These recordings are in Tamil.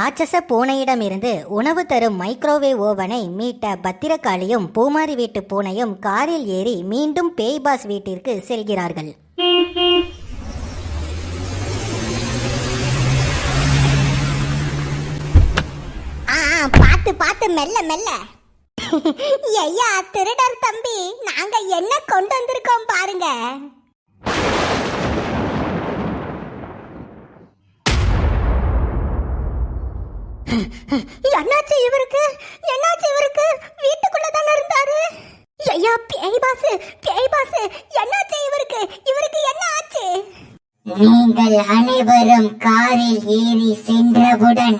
ராட்சச பூனையிடமிருந்து உணவு தரும் மைக்ரோவேவ் ஓவனை மீட்ட பத்திரகாளியும் பூமாரி வீட்டு பூனையும் காரில் ஏறி மீண்டும் பேய் பாஸ் வீட்டிற்கு செல்கிறார்கள். பார்த்து பார்த்து மெல்ல மெல்ல. ஐயா திருடர் தம்பி, நாங்க என்ன கொண்டு வந்திருக்கோம் பாருங்க. என்னாச்சு இவருக்கு? வீட்டுக்குள்ள தானே இருந்தாரு. ஐயா பேய் பாஸ், என்னாச்சு இவருக்கு? என்ன ஆச்சு? நீங்கள் அனைவரும் காரில் ஏறி சென்றவுடன்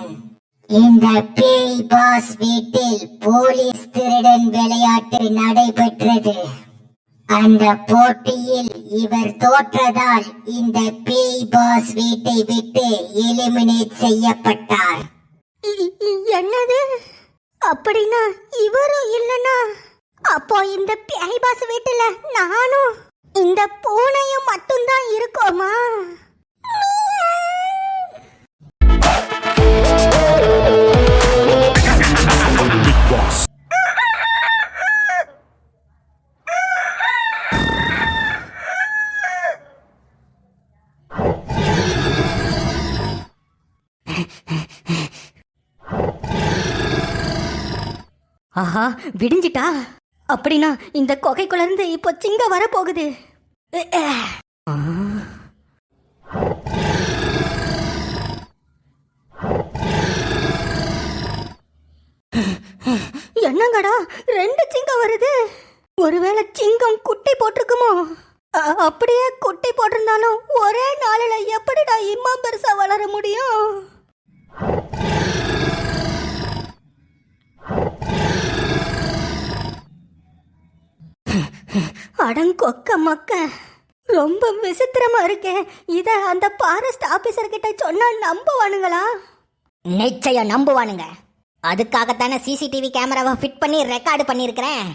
இந்த பேய் பாஸ் வீட்டில் போலீஸ் திருடன் விளையாட்டு நடைபெற்றது. அந்த போட்டியில் இவர் தோற்றதால் இந்த பேய் பாஸ் வீட்டை விட்டு எலிமினேட் செய்யப்பட்டார். என்னது? அப்படின்னா இவரும் இல்லனா? அப்போ இந்த பேய் பாஸ் வீட்டுல நானும் இந்த பூனையும் மட்டும்தான் இருக்கோமா? ஆஹா, விடிஞ்சிட்டா. அப்படின்னா இந்த கொகைக்குள்ள இருந்து இப்போ சிங்க வர போகுது. என்னங்கடா, 2 சிங்கம் வருது. ஒருவேளை சிங்கம் குட்டி போட்டிருக்குமோ? அப்படியே குட்டி போட்டிருந்தாலும் ஒரே நாளில எப்படிடா இம்மா பெருசா வளர முடியும்? அடங்கொக்க மக்க, ரொம்ப விசித்திரமா இருக்கே. இத அந்த ஃபாரஸ்ட் ஆபீசர் கிட்ட சொன்னா நம்புவானுங்களா? நிச்சயம் நம்புவானுங்க. அதுக்காகத்தானே சிசிடிவி கேமராவை ஃபிட் பண்ணி ரெக்கார்டு பண்ணியிருக்கிறேன்.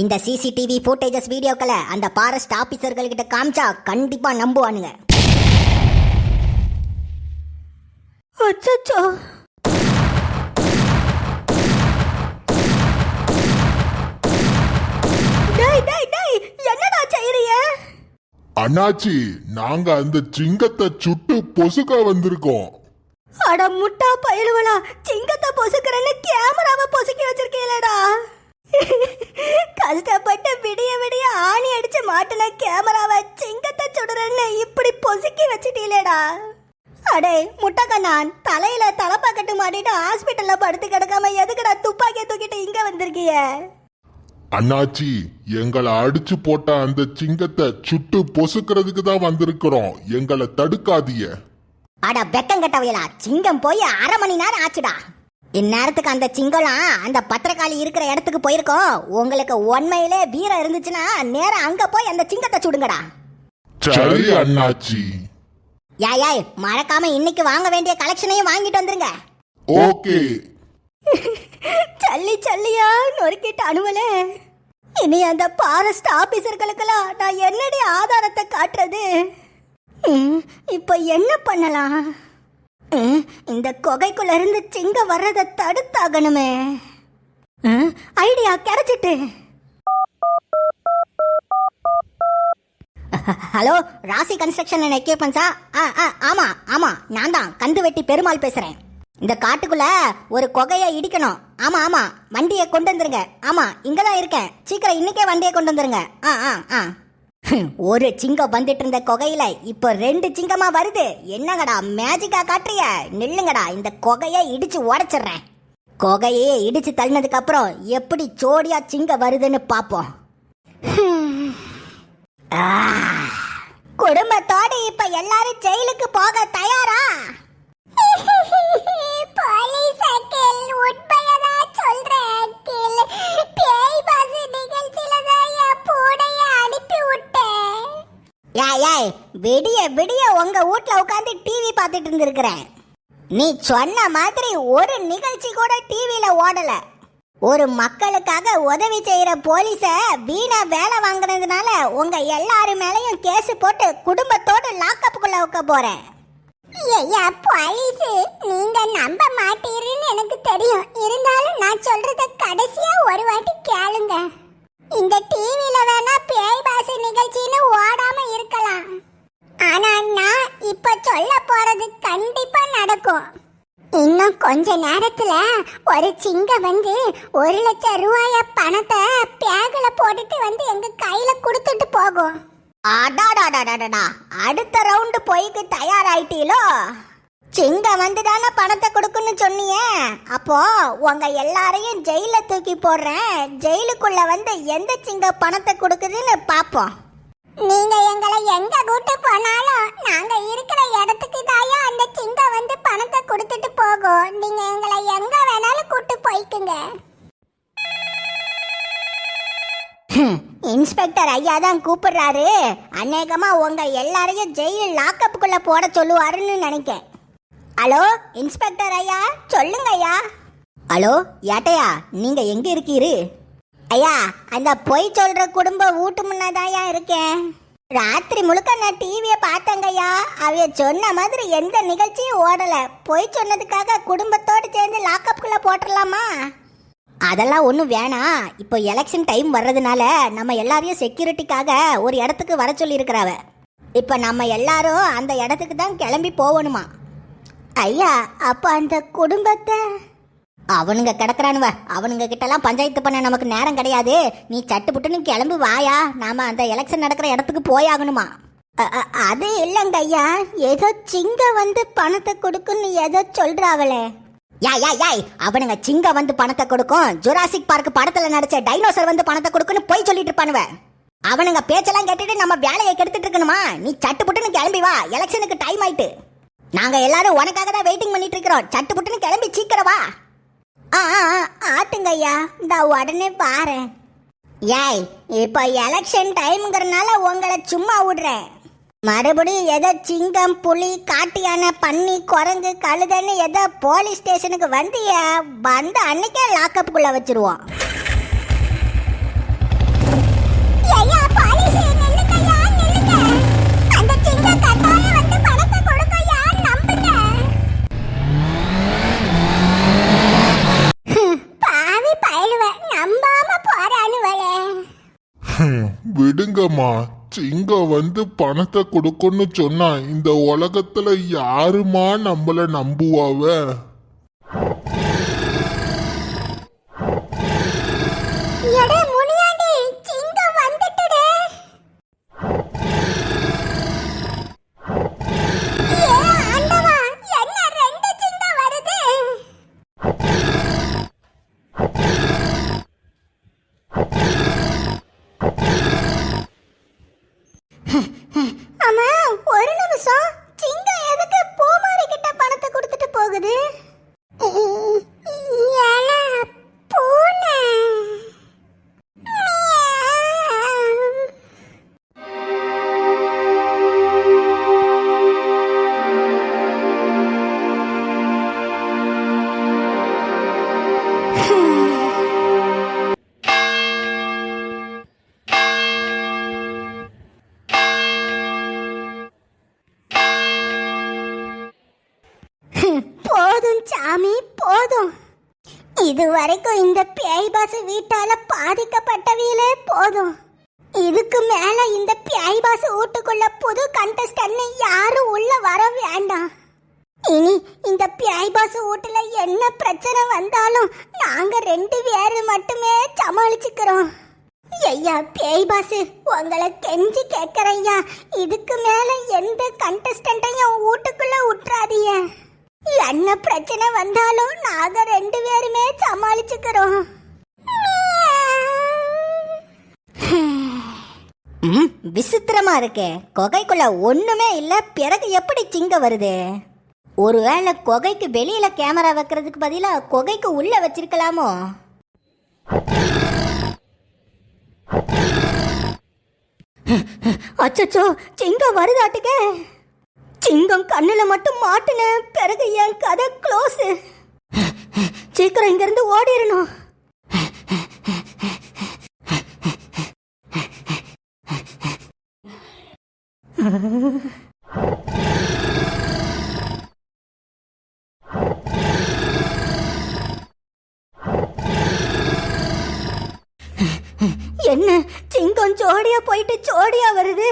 இந்த சிசிடிவி ஃபுட்டேஜஸ் வீடியோக்களை அந்த ஃபாரஸ்ட் ஆபீசர்கள் கிட்ட காமிச்சா கண்டிப்பா நம்புவானுங்க. அச்சச்சோ, என்னடா செய்றீங்க? அண்ணாச்சி, நாங்க அந்த சிங்கத்தை சுட்டு பொசுக்க வந்திருக்கோம். அட முட்டா பயலுவலா, சிங்கத்தை பொசுக்கிறேன்னு கேமராவை பொசுக்கி வச்சிருக்கீங்களேடா. கஷ்டப்பட்டு விடிய விடிய ஆணி அடிச்சு மாட்டின கேமராவை சிங்கத்தை சுடுறேன்னு இப்படி பொசுக்கி வச்சிட்டீங்களேடா. அடே முட்டக்கண்ணான், தலையில தலைப்பாக்கட்டு மாட்டிட்டு ஹாஸ்பிட்டல்ல படுத்து கிடக்காம எதுக்குடா துப்பாக்கியை தூக்கிட்டு இங்க வந்திருக்கீங்க? அண்ணாச்சி, எங்களை அடிச்சு போட்ட அந்த சிங்கத்தை சுட்டு பொசுக்கிறதுக்கு தான் வந்திருக்கிறோம். எங்களை தடுக்காதீங்க. அட வெக்கம் கட்டவையலா, சிங்கம் போய் 1/2 மணி நேரம் ஆச்சுடா. இந்நேரத்துக்கு அந்த சிங்கம்லாம் அந்த பத்திரக்காளி இருக்கிற இடத்துக்கு போயிருக்கோம். உங்களுக்கு உண்மையிலே வீரம் இருந்துச்சுன்னா நேரம் அங்க போய் அந்த சிங்கத்தை சுடுங்கடா. சரி அண்ணாச்சி. யாய் மறக்காம இன்னைக்கு வாங்க வேண்டிய கலெக்ஷனையும் வாங்கிட்டு வந்துருங்க. ஓகே. சல்லி சல்லியா நொறுக்கிட்டு அனுவலே. இனி அந்த ஃபாரஸ்ட் ஆபீசர்களுக்கெல்லாம் நான் என்னடி ஆதாரத்தை காட்டுறது? இப்ப என்ன பண்ணலாம்? இந்த கொகைக்குள்ள இருந்து சிங்க வர்றதை தடுத்தாகணுமே. ஐடியா கிடைச்சிட்டு. ஹலோ, ராசி கன்ஸ்ட்ரக்ஷன் அண்ட் எக்யூப்மெண்ட்ஸா? ஆமா, நான் தான் கந்து வெட்டி பெருமாள் பேசுறேன். இந்த காட்டுக்குள்ள ஒரு கொகையை இடிக்கணும். ஆமா, வண்டியை கொண்டு வந்துருங்க. ஆமா, இங்கதான் இருக்கேன். சீக்கிரம் இன்னைக்கே வண்டியை கொண்டு வந்துருங்க. ஒரு சிங்கம் வந்துட்டு இருந்த கொகையில இப்போ 2 சிங்கமா வருது. என்னங்கடா மேஜிக்கா காட்டுறிய? நில்லுங்கடா, இந்த கொகையை இடிச்சு உடைச்சிடுறேன். கொகையே இடிச்சு தள்ளினதுக்கு அப்புறம் எப்படி ஜோடியா சிங்கம் வருதுன்னு பாப்போம். குடும்பத்தோட இப்ப எல்லாரும் ஜெயிலுக்கு போக தயாரா? விடிய விடிய உங்க வீட்ல உட்காந்து டிவி பார்த்துட்டு இருந்திருக்கிறேன். நீ சொன்ன மாதிரி ஒரு நிகழ்ச்சி கூட டிவில ஓடல. ஒரு மக்களுக்காக உதவி செய்யற போலீஸ வீணா வேலை வாங்குனதுனால உங்க எல்லாரும் மேலயும் கேஸ் போட்டு குடும்பத்தோட லாக்கப்புக்குள்ள வைக்க போறேன். ஐயா போலீஸ், நீங்க நம்ப மாட்டீருன்னு எனக்கு தெரியும். இருந்தாலும் நான் சொல்றத கடைசியா ஒரு வாட்டி கேளுங்க. இந்த டிவில வேணா பேய் பாச நிகழ்ச்சின்னு ஓடாம இருக்கலாம், ஆனா நான் இப்ப சொல்ல போறது கண்டிப்பா நடக்கும். இன்னும் கொஞ்ச நேரத்துல ஒரு சிங்கம் வந்து 1,00,000 ரூபாய பணத்தை பேக்ல போட்டுட்டு வந்து எங்க கையில கொடுத்துட்டு போகும். அடாடாடாடாடா, அடுத்த ரவுண்டு போய்க்கு தயாராயிட்டீலோ? சிங்கம் வந்து தானே பணத்தை கொடுக்குன்னு சொன்னீங்க. அப்போ உங்க எல்லாரையும் ஜெயில தூக்கி போடுறேன். ஜெயிலுக்குள்ள வந்து எந்த சிங்கம் பணத்தை கொடுக்குதுன்னு பாப்போம். நீங்க எங்களை எங்க கூட்டு போனாலும் நாங்க இருக்கிற இடத்துக்கு தாயா அந்த சிங்கம் வந்து பணத்தை கொடுத்துட்டு போகும். நீங்க எங்களை எங்க வேணாலும் கூட்டு போய்க்குங்க. இன்ஸ்பெக்டர் ஐயா தான் கூப்பிடுறாரு. அநேகமா உங்க எல்லாரையும் ஜெயில் லாக்கப்புக்குள்ள போட சொல்லுவாருன்னு நினைக்கேன். ஹலோ இன்ஸ்பெக்டர் ஐயா, சொல்லுங்க ஐயா. ஹலோ ஏட்டையா, நீங்க எங்க இருக்கீரு? ஐயா, அந்த பொய் சொல்ற குடும்ப வீட்டு முன்னதாயா இருக்கேன். ராத்திரி முழுக்க நான் டிவியை பார்த்தேங்க ஐயா. அவைய சொன்ன மாதிரி எந்த நிகழ்ச்சியும் ஓடல. பொய் சொன்னதுக்காக குடும்பத்தோடு சேர்ந்து லாக்கப்புக்குள்ள போட்டுடலாமா? அதெல்லாம் ஒன்றும் வேணாம். இப்போ எலெக்ஷன் டைம் வர்றதுனால நம்ம எல்லாரையும் செக்யூரிட்டிக்காக ஒரு இடத்துக்கு வர சொல்லியிருக்கிறாவ. இப்போ நம்ம எல்லாரும் அந்த இடத்துக்கு தான் கிளம்பி போகணுமா? ஐயா, அப்ப அந்த குடும்பத்தை அவனுங்க கிடக்குறானுவ. அவனுங்க கிட்டலாம் பஞ்சாயத்து பண்ண நமக்கு நேரம் கிடையாது. நீ சட்டுப்புட்டுன்னு கிளம்பி வாயா. நாம அந்த எலெக்ஷன் நடக்கிற இடத்துக்கு போயாகணுமா? அது இல்லைங்க ஐயா, ஏதோ சிங்கம் வந்து பணத்தை கொடுக்குன்னு ஏதோ சொல்றாவளே. யாய் அவனுங்க சிங்கம் வந்து பணத்தை கொடுக்கும், ஜுராசிக் பார்க் படத்துல நடிச்ச டைனோசர் வந்து பணத்தை கொடுக்குன்னு போய் சொல்லிட்டு இருப்பானுவ. அவனுங்க பேச்செல்லாம் கேட்டுட்டு நம்ம வேலையை கெடுத்துட்டு இருக்கணுமா? நீ சட்டுப்புட்டுன்னு கிளம்பி வா, எலெக்ஷனுக்கு டைம் ஆயிட்டு. நாங்க எல்லாரும் உனக்காக தான் வெயிட்டிங் பண்ணிட்டு இருக்கிறோம். சட்டுப்புட்டுன்னு கிளம்பி சீக்கிரம் வா. ஆட்டுங்க ஐயா, இந்த உடனே பாறேன். ஏய், இப்போ எலெக்ஷன் டைம்ங்கிறனால உங்களை சும்மா விடுறேன். மறுபடியும் ஏதோ சிங்கம், புலி, காட்டு யானை, பன்னி, குரங்கு, கழுதைன்னு ஏதோ போலீஸ் ஸ்டேஷனுக்கு வந்த அன்னைக்கே லாக்கப்புக்குள்ள வச்சிருவோம். ஐயா போலீஸ், நில்லுங்கய்யா, நில்லுங்க. அந்த சிங்கம் கட்டாயம் வந்து பணத்தை கொடுங்கய்யா, நம்புங்க. பாவி பயலுவ, நம்பாம போறானுவலே. விடுங்கம்மா, சிங்கம் வந்து பணத்தை கொடுக்குன்னு சொன்னா இந்த உலகத்துல யாருமா நம்மள நம்புவாவ? எடே முனியாண்டி, சிங்கம் வந்துட்டுடே. ஏ ஆண்டவா, என்ன 2 சிங்கம் வருது? அம்மா, ஒரு நிமிஷம். சிங்கம் எதுக்கு பூமாரி கிட்ட பணத்தை கொடுத்துட்டு போகுது? ஏல பூனை. போதும் சாமி, போதும். இதுவரைக்கும் இந்த பேய் பாசு வீட்டால பாதிக்கப்பட்டவியலே போதும். இதுக்கு மேல இந்த பேய் பாசு வீட்டுக்குள்ள புது கண்டஸ்டன்ட் யாரும் உள்ள வர வேண்டாம். இனி இந்த பேய் பாசு வீட்டுல என்ன பிரச்சனை வந்தாலும் நாங்க 2 பேரு மட்டுமே சமாளிச்சுக்கிறோம். ஐயா பேய் பாசு, உங்களை கெஞ்சி கேட்கறையா, இதுக்கு மேல எந்த கண்டஸ்டன்ட்டையும் வீட்டுக்குள்ள விட்டுறாதீங்க. என்ன பிரச்சனை வந்தாலும் நாங்க 2 பேருமே சமாளிச்சுக்கிறோம். விசித்திரமா இருக்கே. குகைக்குள்ள ஒண்ணுமே இல்ல, பிறகு எப்படி சிங்கம் வருது? ஒருவேளை குகைக்கு வெளியில கேமரா வைக்கிறதுக்கு பதிலா குகைக்கு உள்ள வச்சிருக்கலாமோ? அச்சச்சோ, சிங்கம் வருதாட்டுக்க. சிங்கம் கண்ணுல மட்டும் மாட்டுன பிறகு என் கதை க்ளோஸ். சீக்கிரம் இங்க இருந்து ஓடிடணும். என்ன சிங்கம் ஜோடியா போயிட்டு ஜோடியா வருது?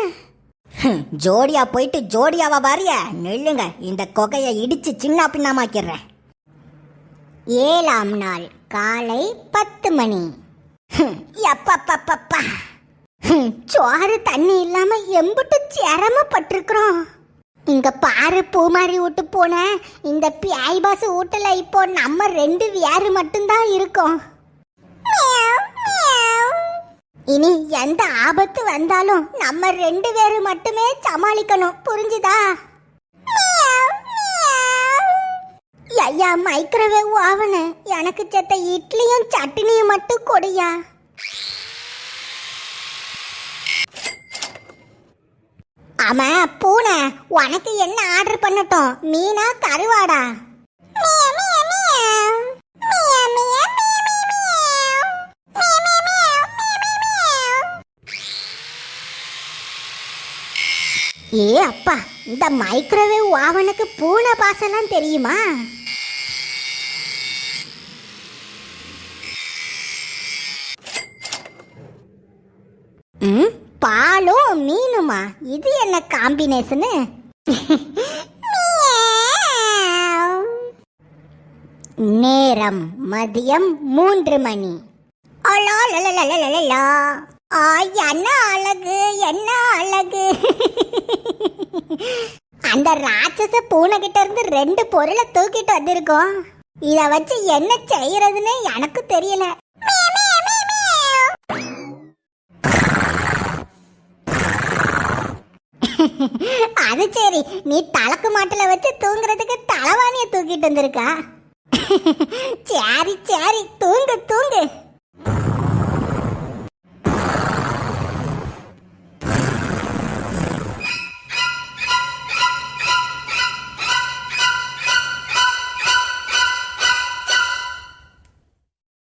ஜோடியா போயிட்டு ஜோடியாவா வாரிய? நெல்லுங்க, இந்த கொகையை இடிச்சு சின்ன பின்னமாக்கிறேன். 7ஆம் நாள் காலை 10 மணி. எப்பப்பப்பப்பா, சோறு தண்ணி இல்லாம எம்புட்டு சிரமப்பட்டிருக்கிறோம். இங்க பாரு பூமாரி வீட்டு போன இந்த பியாய் பாசு வீட்டுல இப்போ நம்ம 2 வேறு மட்டும்தான் இருக்கோம். இனி எந்த ஆபத்து வந்தாலும் நம்ம 2 பேரு மட்டுமே சமாளிக்கணும், புரிஞ்சுதா? ஐயா, மைக்ரோவேவ் ஆவன எனக்கு செத்த இட்லியும் சட்னியும் மட்டும் கொடியா. ஆமா பூனை, உனக்கு என்ன ஆர்டர் பண்ணட்டும்? மீனா கருவாடா? ஏ அப்பா, இந்த மைக்ரோவேவ் ஓவனுக்கு பூனை பாசெல்லாம் தெரியுமா? பாலும் மீனுமா? இது என்ன காம்பினேஷனு? நேரம் மதியம் 3 மணி. என்ன அழகு, என்ன அழகு! அந்த ராட்சச பூனை கிட்ட இருந்து 2 பொருளை தூக்கிட்டு வந்திருக்கோம். இத வச்சு என்ன செய்யறதுன்னு எனக்கு தெரியல. அது சரி, நீ தலக்கு மாட்டுல வச்சு தூங்குறதுக்கு தலவாணிய தூக்கிட்டு வந்திருக்கா. சரி சரி, தூங்கு